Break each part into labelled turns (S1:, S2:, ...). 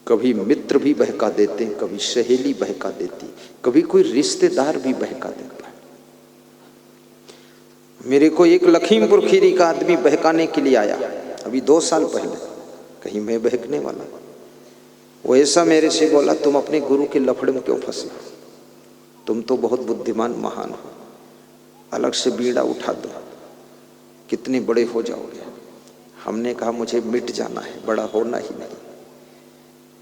S1: कभी मित्र भी बहका देते हैं, कभी सहेली बहका देती, कभी कोई रिश्तेदार भी बहका देता है। मेरे को एक लखीमपुर खीरी का आदमी बहकाने के लिए आया अभी 2 साल पहले, कहीं मैं बहकने वाला। वो ऐसा मेरे से बोला, तुम अपने गुरु के लफड़े में क्यों फंसे, तुम तो बहुत बुद्धिमान महान हो, अलग से बीड़ा उठा दो, कितने बड़े हो जाओगे। हमने कहा मुझे मिट जाना है, बड़ा होना ही नहीं।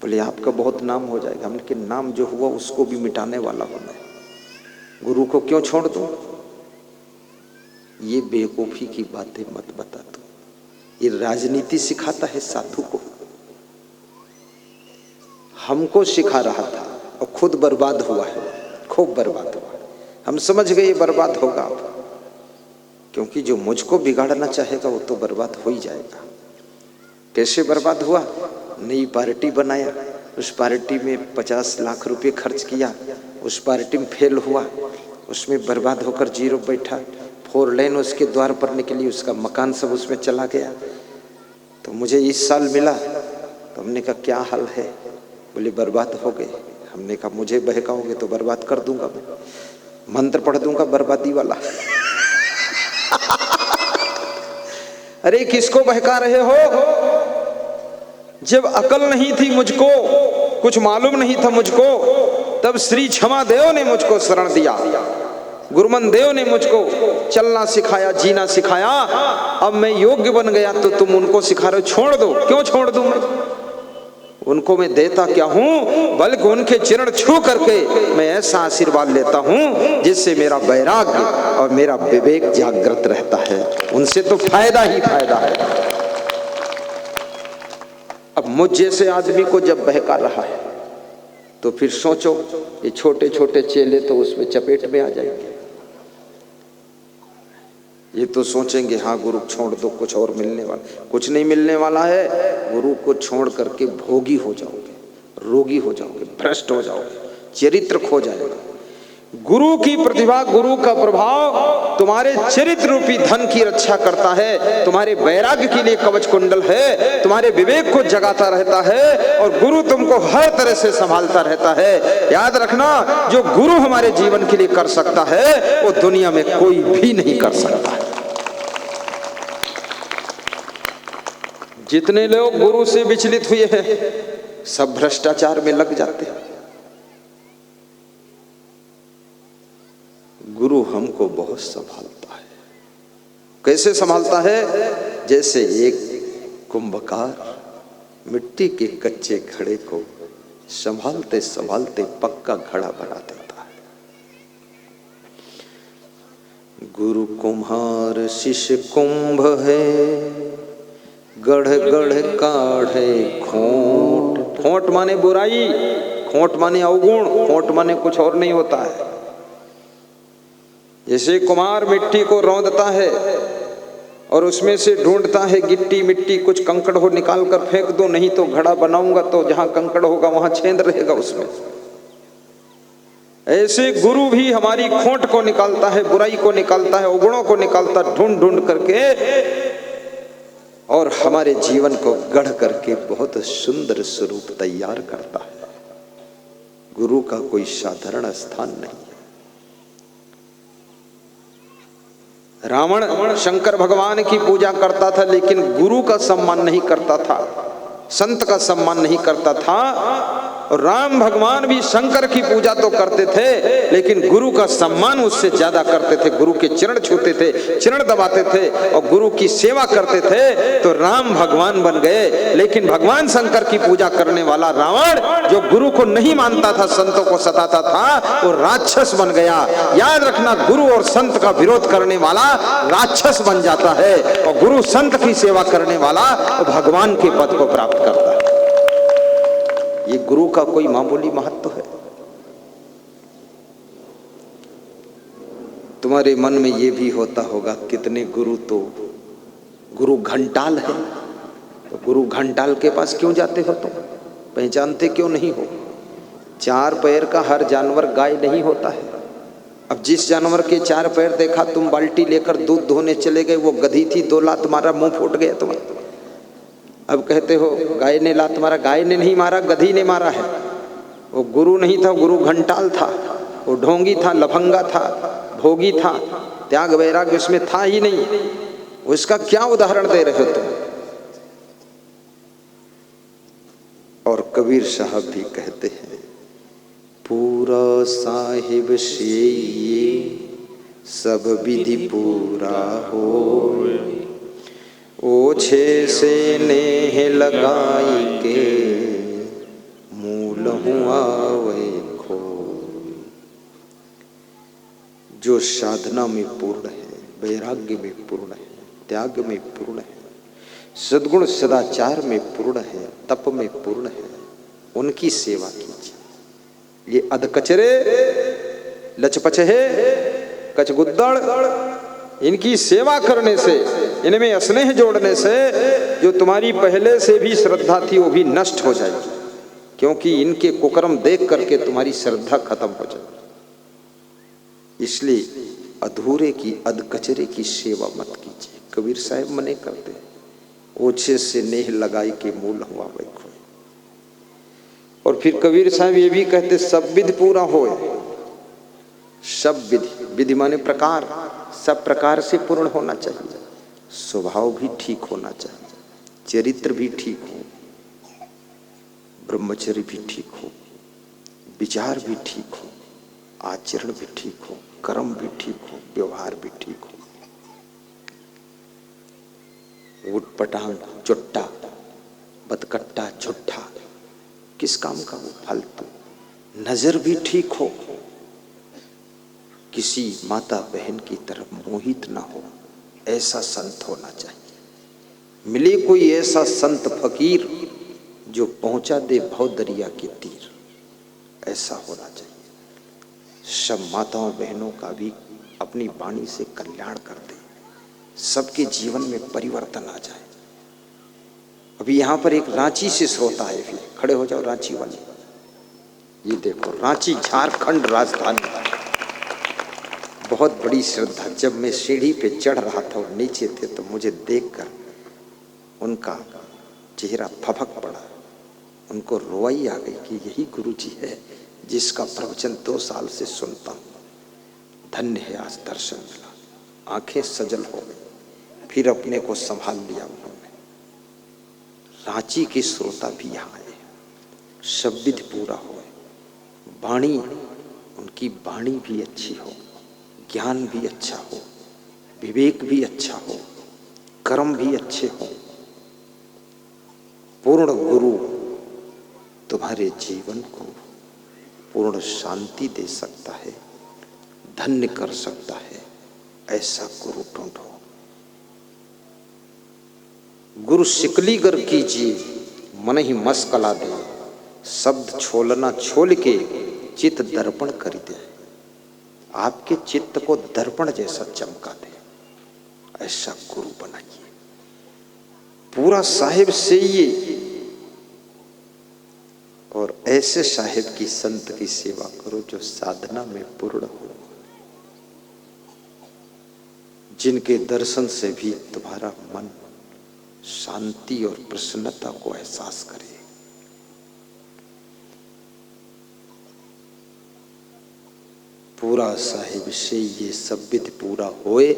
S1: बोले आपका बहुत नाम हो जाएगा। हमने कहा नाम जो हुआ उसको भी मिटाने वाला होना है, गुरु को क्यों छोड़ दूं। ये बेवकूफी की बातें मत बता दो, ये राजनीति सिखाता है साधु को। हमको सिखा रहा था और खुद बर्बाद हुआ है, खूब बर्बाद हुआ। हम समझ गए ये बर्बाद होगा अब, क्योंकि जो मुझको बिगाड़ना चाहेगा वो तो बर्बाद हो ही जाएगा। कैसे बर्बाद हुआ, नई पार्टी बनाया, उस पार्टी में 50 लाख रुपए खर्च किया, उस पार्टी में फेल हुआ, उसमें बर्बाद होकर जीरो बैठा। 4 लेन उसके द्वार पर निकली, उसका मकान सब उसमें चला गया। तो मुझे इस साल मिला, तो हमने कहा क्या हाल है, बोले बर्बाद हो गए। हमने कहा मुझे बहकाओगे तो बर्बाद कर दूंगा, मैं मंत्र पढ़ दूंगा बर्बादी वाला। अरे किसको बहका रहे हो। जब अकल नहीं थी मुझको, कुछ मालूम नहीं था मुझको, तब श्री क्षमा देव ने मुझको शरण दिया, गुरुमन देव ने मुझको चलना सिखाया, जीना सिखाया। अब मैं योग्य बन गया तो तुम उनको सिखा रहे हो, छोड़ दो। क्यों छोड़ दूं मैं, उनको मैं देता क्या हूं, बल्कि उनके चरण छू करके मैं ऐसा आशीर्वाद लेता हूं जिससे मेरा वैराग्य और मेरा विवेक जागृत रहता है। उनसे तो फायदा ही फायदा है। अब मुझ जैसे आदमी को जब बहका रहा है तो फिर सोचो ये छोटे छोटे चेले तो उसमें चपेट में आ जाएंगे। ये तो सोचेंगे हाँ गुरु छोड़ दो, कुछ और मिलने वाला, कुछ नहीं मिलने वाला है। गुरु को छोड़ करके भोगी हो जाओगे, रोगी हो जाओगे, भ्रष्ट हो जाओगे, चरित्र खो जाएगा। गुरु की प्रतिभा, गुरु का प्रभाव तुम्हारे चरित्र रूपी धन की रक्षा करता है, तुम्हारे वैराग्य के लिए कवच कुंडल है, तुम्हारे विवेक को जगाता रहता है और गुरु तुमको हर तरह से संभालता रहता है। याद रखना, जो गुरु हमारे जीवन के लिए कर सकता है वो दुनिया में कोई भी नहीं कर सकता। जितने लोग गुरु से विचलित हुए हैं सब भ्रष्टाचार में लग जाते हैं। गुरु हमको बहुत संभालता है। कैसे संभालता है, जैसे एक कुंभकार मिट्टी के कच्चे घड़े को संभालते संभालते पक्का घड़ा बना देता है। गुरु कुम्हार शिष्य कुंभ है, गढ़ गढ़ काढ़े खोट। खोट माने बुराई, खोट माने अवगुण, खोट माने कुछ और नहीं होता है। जैसे कुम्हार मिट्टी को रौंदता है और उसमें से ढूंढता है गिट्टी मिट्टी, कुछ कंकड़ हो निकाल कर फेंक दो, नहीं तो घड़ा बनाऊंगा तो जहां कंकड़ होगा वहां छेद रहेगा उसमें। ऐसे गुरु भी हमारी खोट को निकालता है, बुराई को निकालता है, अवगुणों को निकालता ढूंढ ढूंढ करके और हमारे जीवन को गढ़ करके बहुत सुंदर स्वरूप तैयार करता है। गुरु का कोई साधारण स्थान नहीं है। रावण शंकर भगवान की पूजा करता था लेकिन गुरु का सम्मान नहीं करता था, संत का सम्मान नहीं करता था। और राम भगवान भी शंकर की पूजा तो करते थे लेकिन गुरु का सम्मान उससे ज्यादा करते थे। गुरु के चरण छूते थे, चरण दबाते थे और गुरु की सेवा करते थे, तो राम भगवान बन गए। लेकिन भगवान शंकर की पूजा करने वाला रावण, जो गुरु को नहीं मानता था, संतों को सताता था, वो राक्षस बन गया। याद रखना, गुरु और संत का विरोध करने वाला राक्षस बन जाता है और गुरु संत की सेवा करने वाला वो भगवान के पद को प्राप्त करता है। ये गुरु का कोई मामूली महत्व है। तुम्हारे मन में ये भी होता होगा कितने गुरु तो गुरु घंटाल है, तो गुरु घंटाल के पास क्यों जाते हो, तुम पहचानते क्यों नहीं हो? 4 पैर का हर जानवर गाय नहीं होता है। अब जिस जानवर के 4 पैर देखा, तुम बाल्टी लेकर दूध धोने चले गए, वो गधी थी, 2 लात मारा, मुंह फूट गया तुम्हें। अब कहते हो गाय ने लात मारा, गाय ने नहीं मारा, गधी ने मारा है। वो गुरु नहीं था, गुरु घंटाल था, वो ढोंगी था, लफंगा था, भोगी था, त्याग वैराग्य उसमें था ही नहीं। उसका क्या उदाहरण दे रहे हो तुम? और कबीर साहब भी कहते हैं, पूरा साहिब से ये सब विधि पूरा हो, ओछे से नेह लगाई के मूल हुआ वे खो। जो साधना में पूर्ण है, वैराग्य में पूर्ण है, त्याग में पूर्ण है, सद्गुण सदाचार में पूर्ण है, तप में पूर्ण है, उनकी सेवा कीजिए। ये अधकचरे लचपचहे कचगुद्दड़, इनकी सेवा करने से, इनमें स्नेह जोड़ने से जो तुम्हारी पहले से भी श्रद्धा थी वो भी नष्ट हो जाएगी, क्योंकि इनके कुकर्म देख करके तुम्हारी श्रद्धा खत्म हो जाएगी। इसलिए अधूरे की अधकचरे की सेवा मत कीजिए। कबीर साहब मने करते, ओछे से नेह लगाई के मूल हुआ वै खोए। और फिर कबीर साहब ये भी कहते, सब विधि पूरा होए। सब विधि, विधि माने प्रकार, सब प्रकार से पूर्ण होना चाहिए। स्वभाव भी ठीक होना चाहिए, चरित्र भी ठीक हो, ब्रह्मचर्य भी ठीक हो, विचार भी ठीक हो, आचरण भी ठीक हो, कर्म भी ठीक हो, व्यवहार भी ठीक हो। उटपटांग, चुट्टा, बदकट्टा, झुट्ठा, किस काम का वो? फालतू। नजर भी ठीक हो, किसी माता बहन की तरफ मोहित ना हो, ऐसा संत होना चाहिए। मिले कोई ऐसा संत फकीर जो पहुंचा दे भव दरिया के तीर, ऐसा होना चाहिए। सब माताओं बहनों का भी अपनी वाणी से कल्याण कर दे, सबके जीवन में परिवर्तन आ जाए। अभी यहाँ पर एक रांची से श्रोता है, फिर खड़े हो जाओ रांची वाले। ये देखो, रांची झारखंड राजधानी, बहुत बड़ी श्रद्धा। जब मैं सीढ़ी पे चढ़ रहा था और नीचे थे तो मुझे देखकर उनका चेहरा फपक पड़ा, उनको रोई आ गई कि यही गुरु जी है जिसका प्रवचन 2 साल से सुनता हूँ। धन्य है, आज दर्शन मिला। आंखें सजल हो गई, फिर अपने को संभाल लिया उन्होंने। रांची के श्रोता भी यहाँ आए, सब विधि पूरा हो, वाणी, उनकी वाणी भी अच्छी हो, ज्ञान भी अच्छा हो, विवेक भी अच्छा हो, कर्म भी अच्छे हो। पूर्ण गुरु तुम्हारे जीवन को पूर्ण शांति दे सकता है, धन्य कर सकता है। ऐसा गुरु ढूंढो। गुरु शिकलीगर कीजिए, मन ही मस्कला दे, शब्द छोलना छोल के चित्त दर्पण कर दे। आपके चित्त को दर्पण जैसा चमका दे, ऐसा गुरु बनाइए। पूरा साहिब से ये, और ऐसे साहिब की, संत की सेवा करो जो साधना में पूर्ण हो, जिनके दर्शन से भी तुम्हारा मन शांति और प्रसन्नता को एहसास करे। पूरा साहिब से ये सब विधि पूरा होए,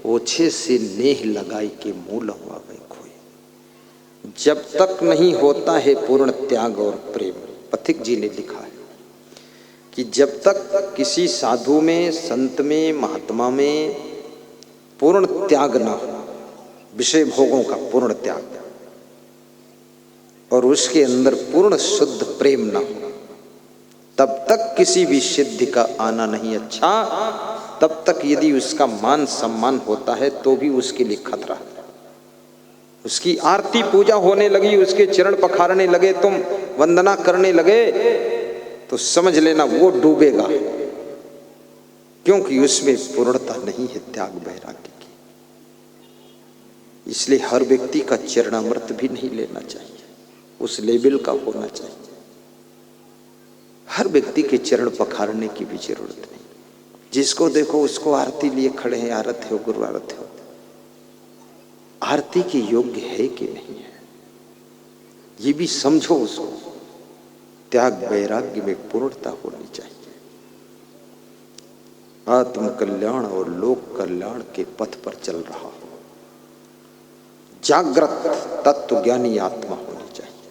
S1: ओछे से नेह लगाई के मूल हुआ वै खोए। जब तक नहीं होता है पूर्ण त्याग और प्रेम, पथिक जी ने लिखा है कि जब तक किसी साधु में, संत में, महात्मा में पूर्ण त्याग ना हो, विषय भोगों का पूर्ण त्याग, और उसके अंदर पूर्ण शुद्ध प्रेम ना हो, तब तक किसी भी सिद्धि का आना नहीं अच्छा। तब तक यदि उसका मान सम्मान होता है तो भी उसके लिए खतरा है। उसकी आरती पूजा होने लगी, उसके चरण पखारने लगे, तुम वंदना करने लगे, तो समझ लेना वो डूबेगा, क्योंकि उसमें पूर्णता नहीं है त्याग वैराग्य की। इसलिए हर व्यक्ति का चरणामृत भी नहीं लेना चाहिए, उस लेवल का होना चाहिए। हर व्यक्ति के चरण पखारने की भी जरूरत नहीं। जिसको देखो उसको आरती लिए खड़े हैं, आरती हो गुरु आरती हो। आरती के योग्य है कि नहीं है? ये भी समझो उसको। त्याग वैराग्य में पूर्णता होनी चाहिए। आत्म कल्याण और लोक कल्याण के पथ पर चल रहा हो, जागृत तत्व ज्ञानी आत्मा होनी चाहिए।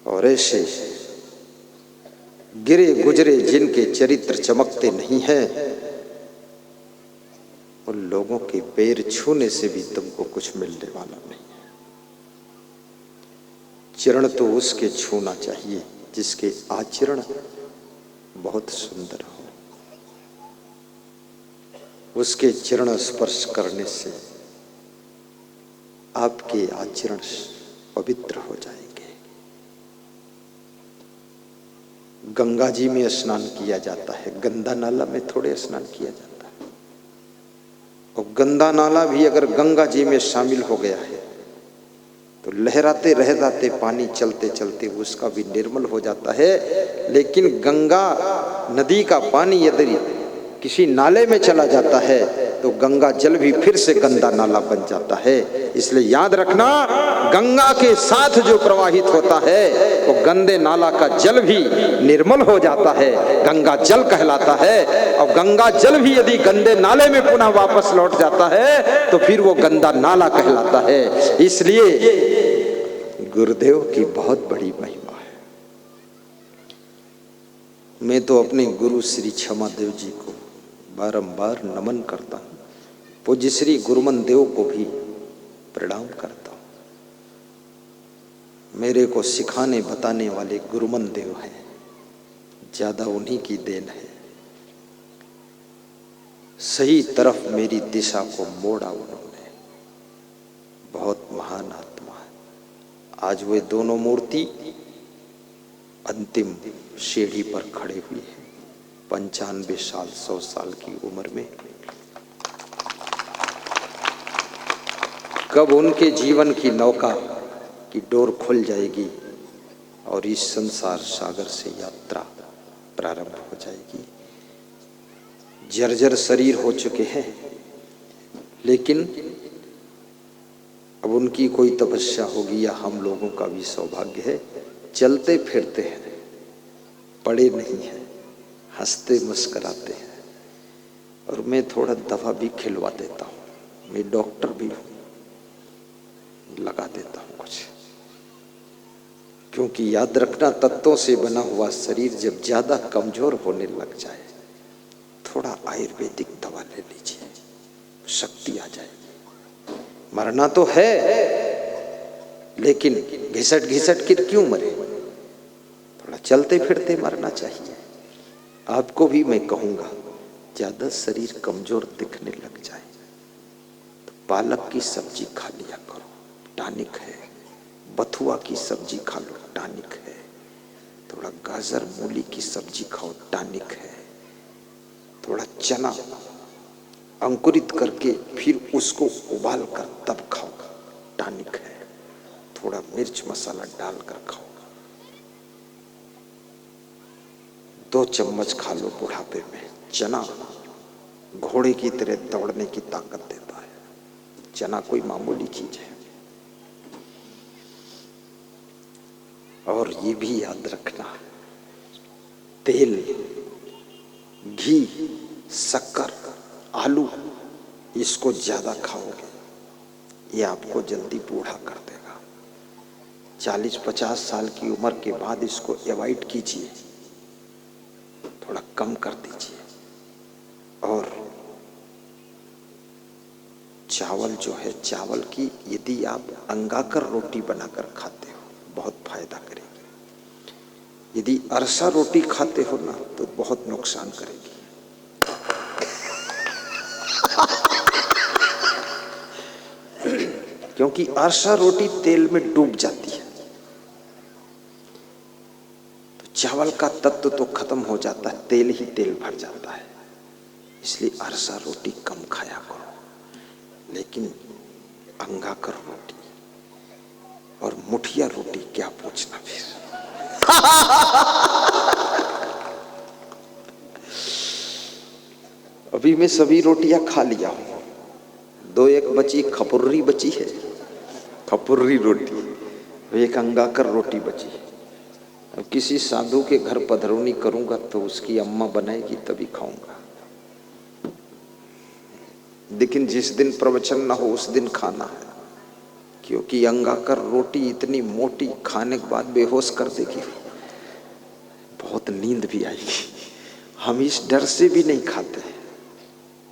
S1: और ऐसे गिरे गुजरे जिनके चरित्र चमकते नहीं हैं, उन लोगों के पैर छूने से भी तुमको कुछ मिलने वाला नहीं है। चरण तो उसके छूना चाहिए जिसके आचरण बहुत सुंदर हो। उसके चरण स्पर्श करने से आपके आचरण पवित्र हो जाएंगे। गंगा जी में स्नान किया जाता है, गंदा नाला में थोड़े स्नान किया जाता है। और गंदा नाला भी अगर गंगा जी में शामिल हो गया है तो लहराते रह जाते पानी चलते चलते उसका भी निर्मल हो जाता है। लेकिन गंगा नदी का पानी यदि किसी नाले में चला जाता है तो गंगा जल भी फिर से गंदा नाला बन जाता है। इसलिए याद रखना, गंगा के साथ जो प्रवाहित होता है वो गंदे नाला का जल भी निर्मल हो जाता है, गंगा जल कहलाता है। और गंगा जल भी यदि गंदे नाले में पुनः वापस लौट जाता है तो फिर वो गंदा नाला कहलाता है। इसलिए गुरुदेव की बहुत बड़ी महिमा है। मैं तो अपने गुरु श्री क्षमादेव जी को बारंबार नमन करता हूँ, पूज्य श्री गुरुमन देव को भी प्रणाम करता हूँ। मेरे को सिखाने बताने वाले गुरुमन देव हैं, ज्यादा उन्हीं की देन है। सही तरफ मेरी दिशा को मोड़ा उन्होंने, बहुत महान आत्मा है। आज वे दोनों मूर्ति अंतिम सीढ़ी पर खड़े हुए हैं, 95 साल 100 साल की उम्र में। कब उनके जीवन की नौका की डोर खुल जाएगी और इस संसार सागर से यात्रा प्रारंभ हो जाएगी। जर्जर शरीर हो चुके हैं, लेकिन अब उनकी कोई तपस्या होगी या हम लोगों का भी सौभाग्य है, चलते फिरते हैं, पड़े नहीं हैं, हंसते मुस्कराते हैं। और मैं थोड़ा दवा भी खिलवा देता हूँ, मैं डॉक्टर भी हूँ, लगा देता हूँ कुछ। क्योंकि याद रखना, तत्वों से बना हुआ शरीर जब ज्यादा कमजोर होने लग जाए, थोड़ा आयुर्वेदिक दवा ले लीजिए, शक्ति आ जाएगी। मरना तो है, लेकिन घिसट घिसट कर क्यों मरे, थोड़ा चलते फिरते मरना चाहिए। आपको भी मैं कहूंगा, ज्यादा शरीर कमजोर दिखने लग जाए तो पालक की सब्जी खा लिया करो, टॉनिक है। बथुआ की सब्जी खा लो, टॉनिक है। थोड़ा गाजर मूली की सब्जी खाओ, टॉनिक है। थोड़ा चना अंकुरित करके फिर उसको उबाल कर तब खाओ, टॉनिक है। थोड़ा मिर्च मसाला डालकर खाओ, 2 चम्मच खा लो बुढ़ापे में। चना घोड़े की तरह दौड़ने की ताकत देता है, चना कोई मामूली चीज है। और ये भी याद रखना, तेल, घी, शक्कर, आलू, इसको ज्यादा खाओगे ये आपको जल्दी बूढ़ा कर देगा। 40-50 साल की उम्र के बाद इसको अवॉइड कीजिए, थोड़ा कम कर दीजिए। और चावल जो है, चावल की यदि आप अंगाकर रोटी बनाकर खाते हो बहुत फायदा करेगी। यदि अरसा रोटी खाते हो ना तो बहुत नुकसान करेगी। क्योंकि अरसा रोटी तेल में डूब जाती है, तो चावल का तत्व तो खत्म हो जाता है, तेल ही तेल भर जाता है। इसलिए अरसा रोटी कम खाया करो। लेकिन अंगाकर रोटी और मुठिया रोटी क्या पूछना फिर। अभी मैं सभी रोटियां खा लिया हूं, 2-1 बची, खपुर्री बची है, फपुर्री रोटी, एक अंगाकर रोटी बची। अब किसी साधु के घर पधरौनी करूंगा तो उसकी अम्मा बनाएगी तभी खाऊंगा, लेकिन जिस दिन प्रवचन ना हो उस दिन खाना है, क्योंकि अंगाकर रोटी इतनी मोटी खाने के बाद बेहोश कर देगी, बहुत नींद भी आएगी। हम इस डर से भी नहीं खाते,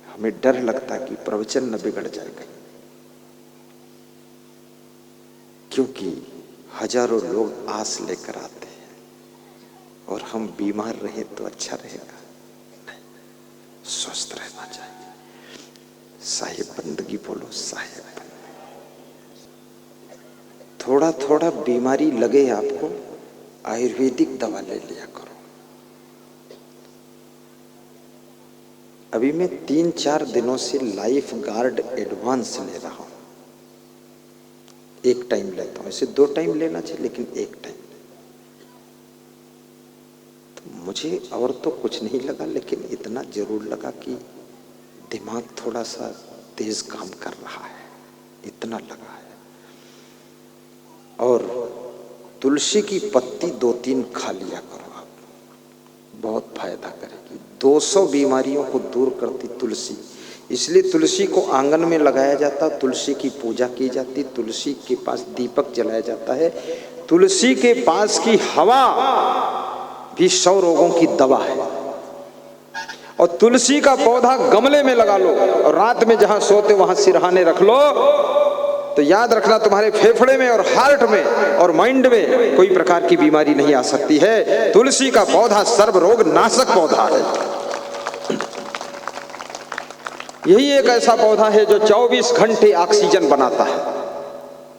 S1: हमें डर लगता कि प्रवचन न बिगड़ जाएगा, क्योंकि हजारों लोग आस लेकर आते हैं और हम बीमार रहे तो अच्छा रहेगा, नहीं, स्वस्थ रहना चाहिए। साहिब बंदगी बोलो, साहिब थोड़ा थोड़ा बीमारी लगे आपको, आयुर्वेदिक दवा ले लिया करो। अभी मैं 3-4 दिनों से लाइफ गार्ड एडवांस ले रहा हूं, एक टाइम लेता हूं, इसे 2 टाइम लेना चाहिए लेकिन एक टाइम। तो मुझे और तो कुछ नहीं लगा, लेकिन इतना जरूर लगा कि दिमाग थोड़ा सा तेज काम कर रहा है, इतना लगा है। और तुलसी की पत्ती 2-3 खा लिया करो आप, बहुत फायदा करेगी। 200 बीमारियों को दूर करती तुलसी, इसलिए तुलसी को आंगन में लगाया जाता, तुलसी की पूजा की जाती, तुलसी के पास दीपक जलाया जाता है। तुलसी के पास की हवा भी 100 रोगों की दवा है। और तुलसी का पौधा गमले में लगा लो और रात में जहां सोते वहां सिरहाने रख लो, तो याद रखना तुम्हारे फेफड़े में और हार्ट में और माइंड में कोई प्रकार की बीमारी नहीं आ सकती है। तुलसी का पौधा सर्व रोग नाशक पौधा है। यही एक ऐसा पौधा है जो 24 घंटे ऑक्सीजन बनाता है।